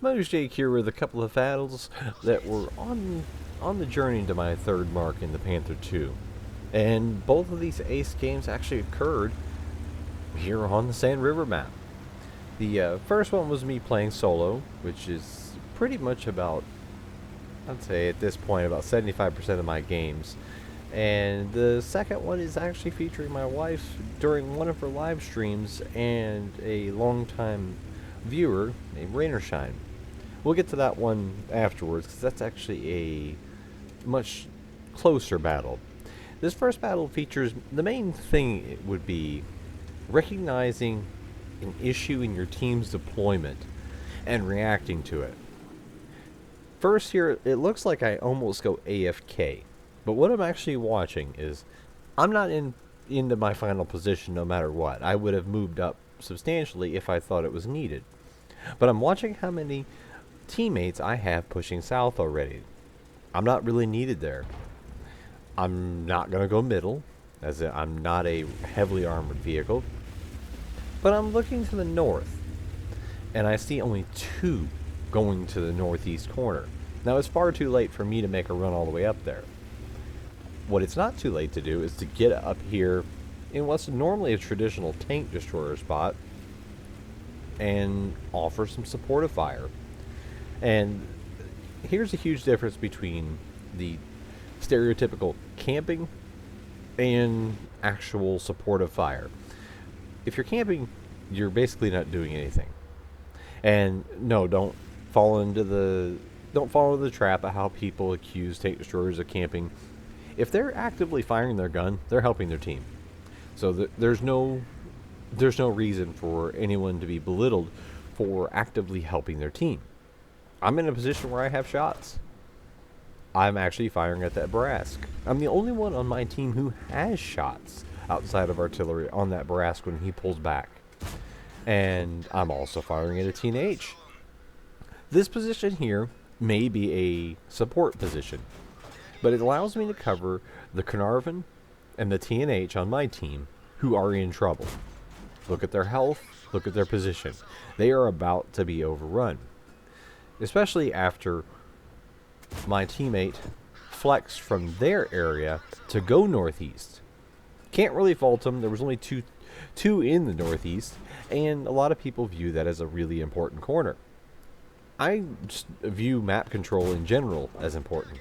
Mother's Jake here with a couple of battles that were on the journey to my third mark in the Panther II. And both of these ace games actually occurred here on the Sand River map. The first one was me playing solo, which is pretty much about, I'd say at this point, about 75% of my games. And the second one is actually featuring my wife during one of her live streams and a longtime viewer named Rainershine. We'll get to that one afterwards because that's actually a much closer battle. This first battle features, the main thing would be recognizing an issue in your team's deployment and reacting to it. First here, it looks like I almost go AFK, but what I'm actually watching is I'm not into my final position no matter what. I would have moved up substantially if I thought it was needed. But I'm watching how many teammates I have pushing south already. I'm not really needed there. I'm not going to go middle, as I'm not a heavily armored vehicle. But I'm looking to the north, and I see only two going to the northeast corner. Now, it's far too late for me to make a run all the way up there. What it's not too late to do is to get up here in what's normally a traditional tank destroyer spot and offer some supportive fire. And here's a huge difference between the stereotypical camping and actual supportive fire. If you're camping, you're basically not doing anything. And no, don't fall into the trap of how people accuse tank destroyers of camping. If they're actively firing their gun, they're helping their team. So there's no reason for anyone to be belittled for actively helping their team. I'm in a position where I have shots. I'm actually firing at that Barask. I'm the only one on my team who has shots outside of artillery on that Barask when he pulls back. And I'm also firing at a TNH. This position here may be a support position, but it allows me to cover the Carnarvon and the TNH on my team who are in trouble. Look at their health, look at their position. They are about to be overrun. Especially after my teammate flexed from their area to go northeast. Can't really fault them. There was only two in the northeast, and a lot of people view that as a really important corner. I just view map control in general as important.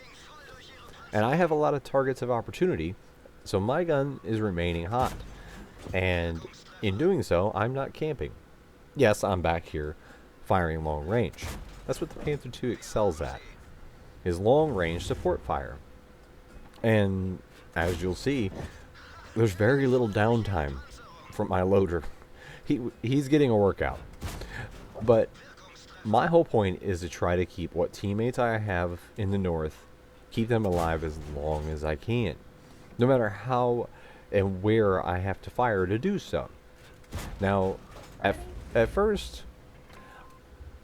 And I have a lot of targets of opportunity, so my gun is remaining hot. And in doing so, I'm not camping. Yes, I'm back here firing long range. That's what the Panther II excels at, is long range support fire. And as you'll see, there's very little downtime from my loader. He's getting a workout. But my whole point is to try to keep what teammates I have in the north, keep them alive as long as I can, no matter how and where I have to fire to do so. Now, at first,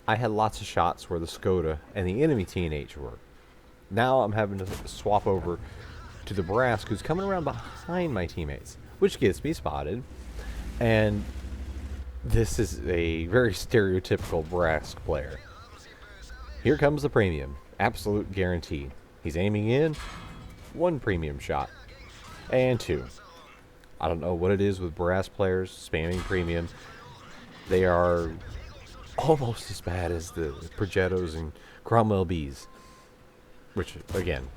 I had lots of shots where the Skoda and the enemy TNH were. Now I'm having to swap over to the Barask, who's coming around behind my teammates, which gets me spotted. And this is a very stereotypical Barask player. Here comes the premium. Absolute guarantee. He's aiming in. One premium shot. And two. I don't know what it is with Barask players spamming premium. They are almost as bad as the Progettos and Cromwell Bs. Which, again,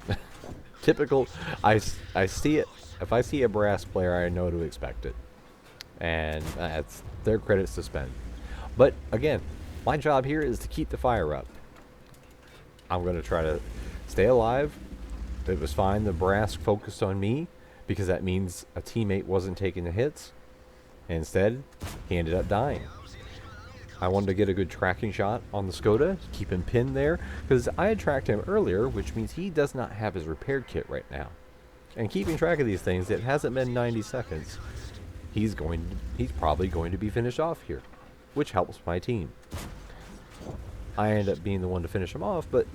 typical. I see it. If I see a Barask player, I know to expect it. And that's their credits to spend. But, again, my job here is to keep the fire up. I'm going to try to stay alive. It was fine. The Barask focused on me, because that means a teammate wasn't taking the hits. Instead, he ended up dying. I wanted to get a good tracking shot on the Skoda, keep him pinned there, because I had tracked him earlier, which means he does not have his repair kit right now. And keeping track of these things, it hasn't been 90 seconds. He's probably going to be finished off here, which helps my team. I end up being the one to finish him off, but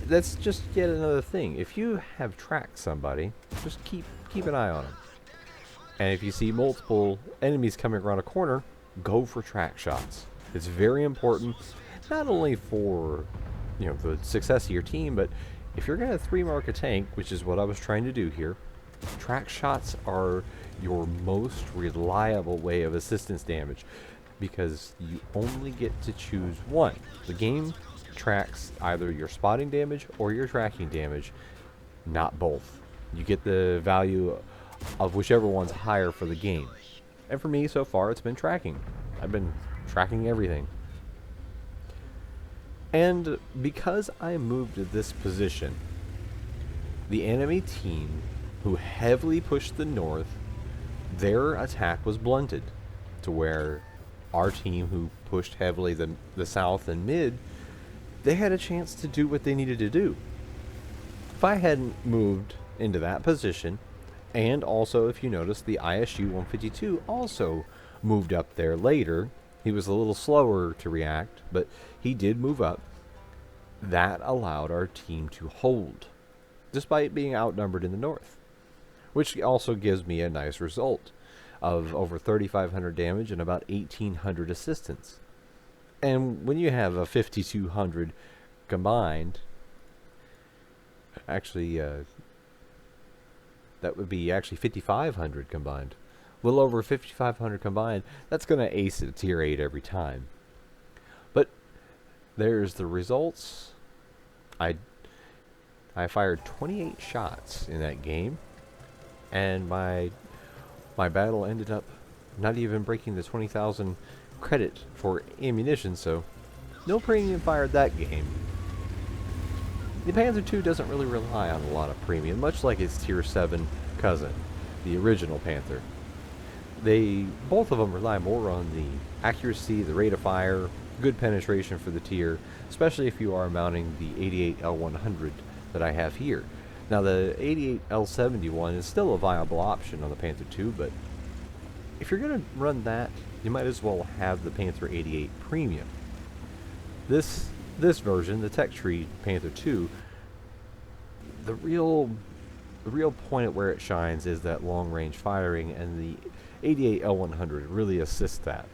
That's just yet another thing. If you have tracked somebody, just keep an eye on them. And if you see multiple enemies coming around a corner, go for track shots. It's very important, not only for the success of your team, but if you're going to 3-mark a tank, which is what I was trying to do here, track shots are your most reliable way of assistance damage because you only get to choose one. The game tracks either your spotting damage or your tracking damage, not both. You get the value of whichever one's higher for the game. And for me, so far, it's been tracking. I've been tracking everything. And because I moved to this position, the enemy team, who heavily pushed the north, their attack was blunted to where our team, who pushed heavily the south and mid, they had a chance to do what they needed to do. If I hadn't moved into that position, and also if you notice the ISU 152 also moved up there later, he was a little slower to react, but he did move up. That allowed our team to hold, despite being outnumbered in the north, which also gives me a nice result of over 3,500 damage and about 1,800 assistance. And when you have a 5,200 combined, actually, that would be actually 5,500 combined. A little over 5,500 combined, that's going to ace it tier 8 every time. But there's the results. I fired 28 shots in that game, and my battle ended up not even breaking the 20,000 credit for ammunition, so no premium fired that game. The Panther II doesn't really rely on a lot of premium, much like its tier 7 cousin, the original Panther. Both of them rely more on the accuracy, the rate of fire, good penetration for the tier, especially if you are mounting the 88L100 that I have here. Now the 88L71 is still a viable option on the Panther II, but if you're going to run that, you might as well have the Panther 88 Premium. This version, the Tech Tree Panther II, the real point at where it shines is that long range firing, and the 88L100 really assists that.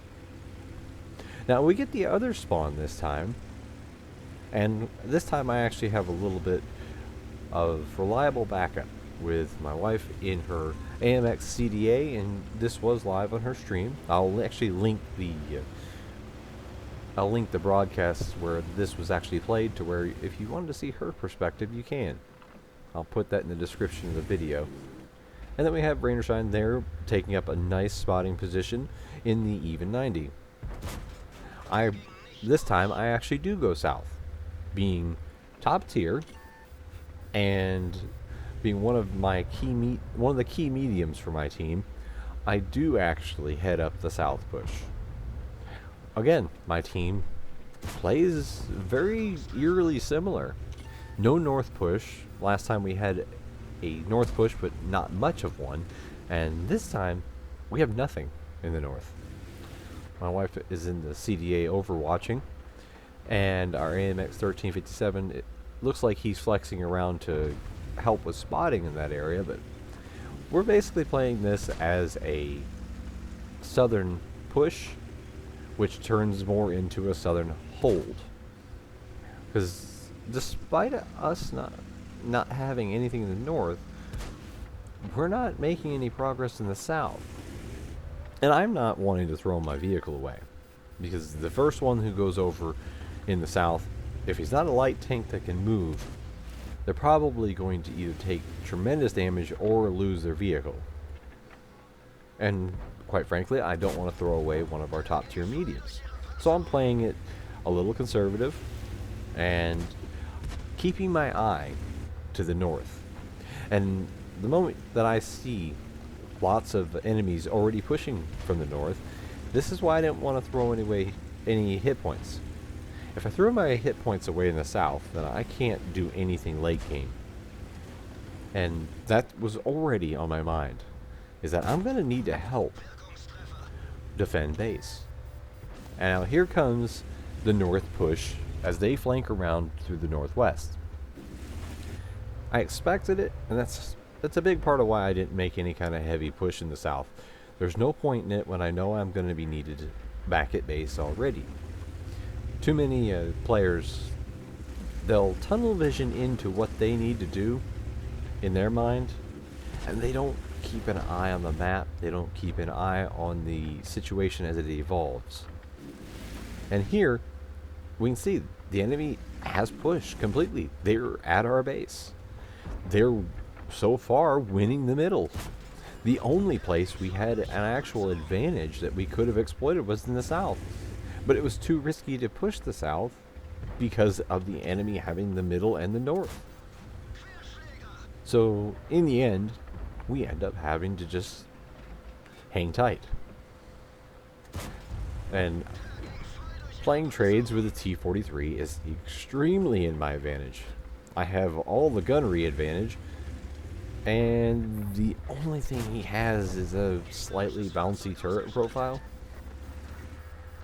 Now we get the other spawn this time, and this time I actually have a little bit of reliable backup with my wife in her AMX CDA, and this was live on her stream. I'll actually link the broadcast where this was actually played, to where if you wanted to see her perspective, you can. I'll put that in the description of the video. And then we have Rainershine there taking up a nice spotting position in the even 90. This time I actually do go south, being top tier and being one of the key mediums for my team. I do actually head up the south push. Again, my team plays very eerily similar. No north push. Last time we had a north push, but not much of one, and this time we have nothing in the north. My wife is in the CDA overwatching, and our AMX 1357, it looks like he's flexing around to help with spotting in that area, but we're basically playing this as a southern push, which turns more into a southern hold. Because despite us not having anything in the north, we're not making any progress in the south. And I'm not wanting to throw my vehicle away, because the first one who goes over in the south, if he's not a light tank that can move, they're probably going to either take tremendous damage or lose their vehicle. And quite frankly, I don't want to throw away one of our top tier mediums. So I'm playing it a little conservative and keeping my eye to the north. And the moment that I see lots of enemies already pushing from the north, this is why I didn't want to throw any hit points. If I throw my hit points away in the south, then I can't do anything late game. And that was already on my mind, is that I'm going to need to help defend base. And now here comes the north push as they flank around through the northwest. I expected it, and that's a big part of why I didn't make any kind of heavy push in the south. There's no point in it when I know I'm going to be needed back at base already. Too many players, they'll tunnel vision into what they need to do in their mind, and they don't keep an eye on the map. They don't keep an eye on the situation as it evolves. And here, we can see the enemy has pushed completely. They're at our base. They're so far winning the middle. The only place we had an actual advantage that we could have exploited was in the south. But it was too risky to push the south because of the enemy having the middle and the north. So in the end, we end up having to just hang tight. And playing trades with a T-43 is extremely in my advantage. I have all the gunnery advantage, and the only thing he has is a slightly bouncy turret profile.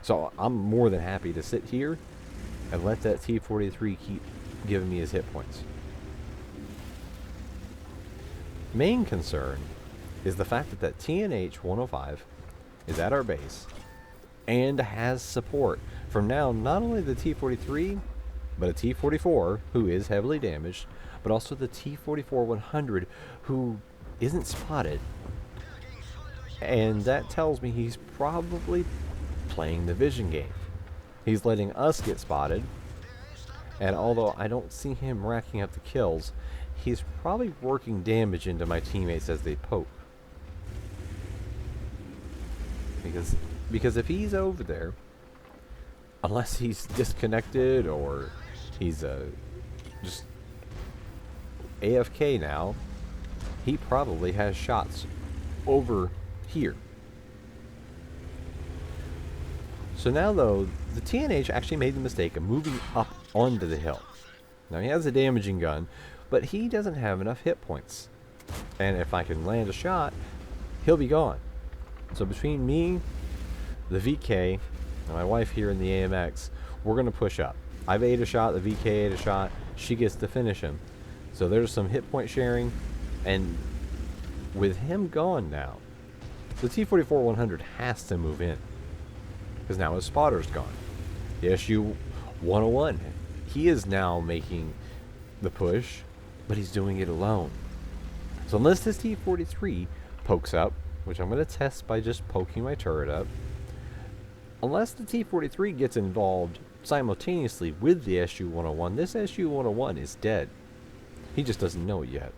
So I'm more than happy to sit here and let that T-43 keep giving me his hit points. Main concern is the fact that that TNH-105 is at our base and has support from now not only the T-43, but a T-44 who is heavily damaged, but also the T-44-100 who isn't spotted. And that tells me he's probably playing the vision game. He's letting us get spotted, and although I don't see him racking up the kills, he's probably working damage into my teammates as they poke. Because if he's over there, unless he's disconnected or he's just AFK now, he probably has shots over here. So now though, the TNH actually made the mistake of moving up onto the hill. Now he has a damaging gun, but he doesn't have enough hit points. And if I can land a shot, he'll be gone. So between me, the VK, and my wife here in the AMX, we're going to push up. I've ate a shot, the VK ate a shot, she gets to finish him. So there's some hit point sharing, and with him gone now, the T-44-100 has to move in. Because now his spotter's gone. The SU-101, he is now making the push, but he's doing it alone. So unless this T-43 pokes up, which I'm going to test by just poking my turret up, unless the T-43 gets involved simultaneously with the SU-101, this SU-101 is dead. He just doesn't know it yet.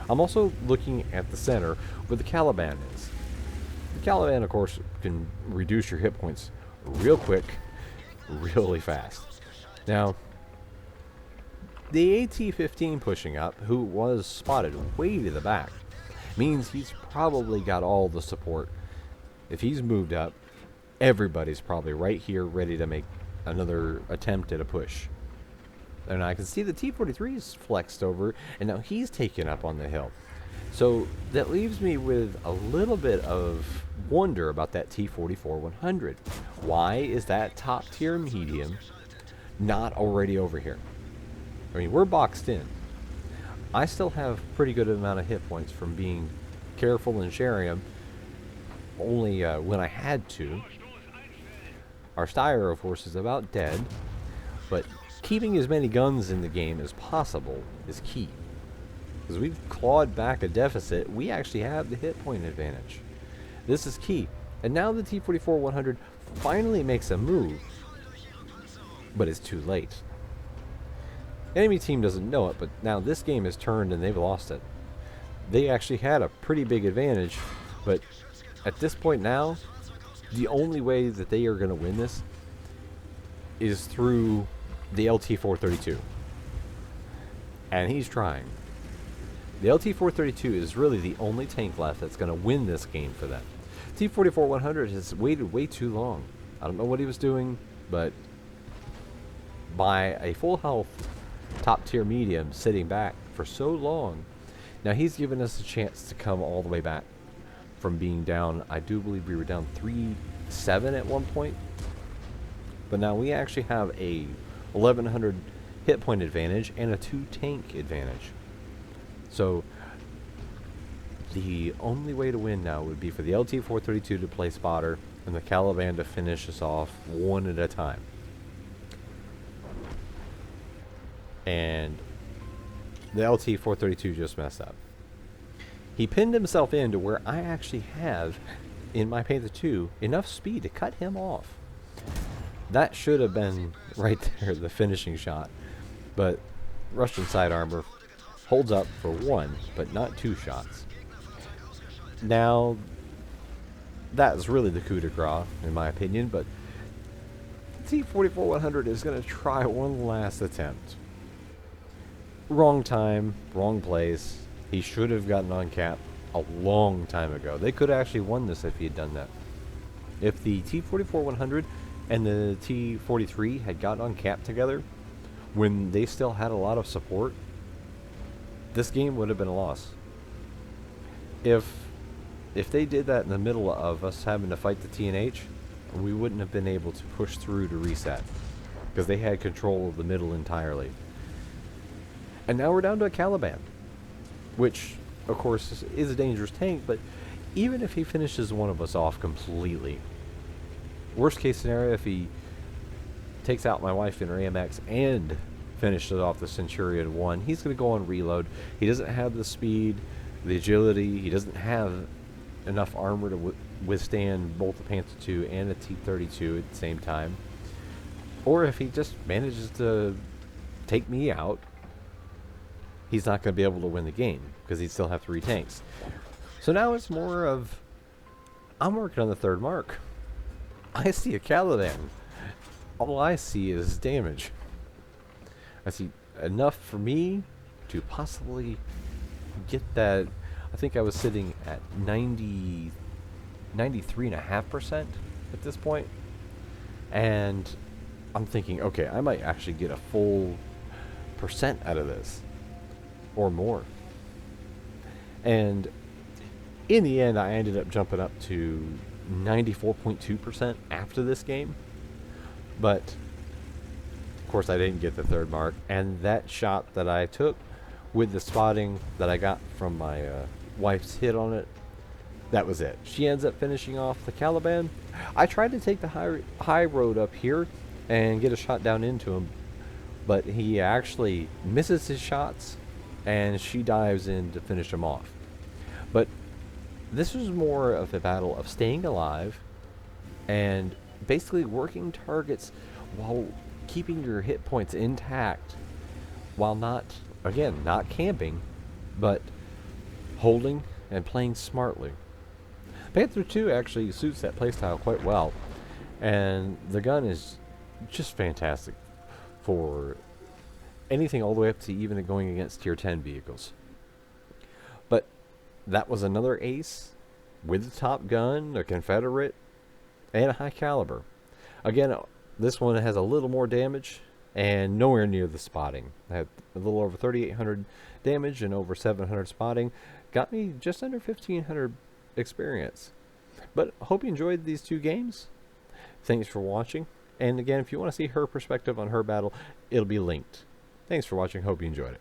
I'm also looking at the center where the Caliban is. The Caliban, of course, can reduce your hit points real quick, really fast. Now, the AT-15 pushing up, who was spotted way to the back, means he's probably got all the support. If he's moved up, everybody's probably right here ready to make another attempt at a push. And I can see the T-43 is flexed over, and now he's taken up on the hill. So that leaves me with a little bit of wonder about that T-44-100. Why is that top tier medium not already over here? I mean, we're boxed in. I still have pretty good amount of hit points from being careful and sharing them only when I had to. Our Steyr, of course, is about dead, but keeping as many guns in the game as possible is key. Because we've clawed back a deficit, we actually have the hit point advantage. This is key. And now the T-44-100 finally makes a move, but it's too late. Enemy team doesn't know it, but now this game is turned and they've lost it. They actually had a pretty big advantage, but at this point now, the only way that they are going to win this is through the LT-432. And he's trying. The LT-432 is really the only tank left that's going to win this game for them. T-44-100 has waited way too long. I don't know what he was doing, but by a full health top tier medium sitting back for so long, now he's given us a chance to come all the way back from being down. I do believe we were down 3-7 at one point, but now we actually have a 1100 hit point advantage and a 2 tank advantage. So the only way to win now would be for the LT-432 to play spotter and the Caliban to finish us off one at a time. And the LT-432 just messed up. He pinned himself into where I actually have, in my Panther II, enough speed to cut him off. That should have been right there, the finishing shot. But Russian side armor holds up for 1, but not 2 shots. Now, that's really the coup de grace, in my opinion, but T-44-100 is going to try one last attempt. Wrong time, wrong place. He should have gotten on cap a long time ago. They could have actually won this if he had done that. If the T-44-100 and the T-43 had gotten on cap together when they still had a lot of support, this game would have been a loss. If they did that in the middle of us having to fight the T&H, we wouldn't have been able to push through to reset because they had control of the middle entirely. And now we're down to a Caliban, which, of course, is a dangerous tank, but even if he finishes one of us off completely, worst case scenario, if he takes out my wife in her AMX and finishes off the Centurion 1, he's going to go on reload. He doesn't have the speed, the agility, he doesn't have enough armor to withstand both the Panther II and the T-32 at the same time. Or if he just manages to take me out, he's not going to be able to win the game because he'd still have 3 tanks. So now it's more of, I'm working on the 3rd mark. I see a Caliban. All I see is damage. I see enough for me to possibly get that. I think I was sitting at 93.5% at this point. And I'm thinking, okay, I might actually get a full percent out of this. Or more. And in the end, I ended up jumping up to 94.2% after this game. But, of course, I didn't get the 3rd mark. And that shot that I took with the spotting that I got from my wife's hit on it, that was it. She ends up finishing off the Caliban. I tried to take the high road up here and get a shot down into him. But he actually misses his shots, and she dives in to finish him off. But this was more of a battle of staying alive and basically working targets while keeping your hit points intact, while not camping, but holding and playing smartly. Panther II actually suits that playstyle quite well, and the gun is just fantastic for anything all the way up to even going against tier 10 vehicles. But that was another ace with the top gun, a Confederate, and a high caliber. Again, this one has a little more damage and nowhere near the spotting. I had a little over 3,800 damage and over 700 spotting. Got me just under 1,500 experience. But hope you enjoyed these 2 games. Thanks for watching. And again, if you want to see her perspective on her battle, it'll be linked. Thanks for watching. Hope you enjoyed it.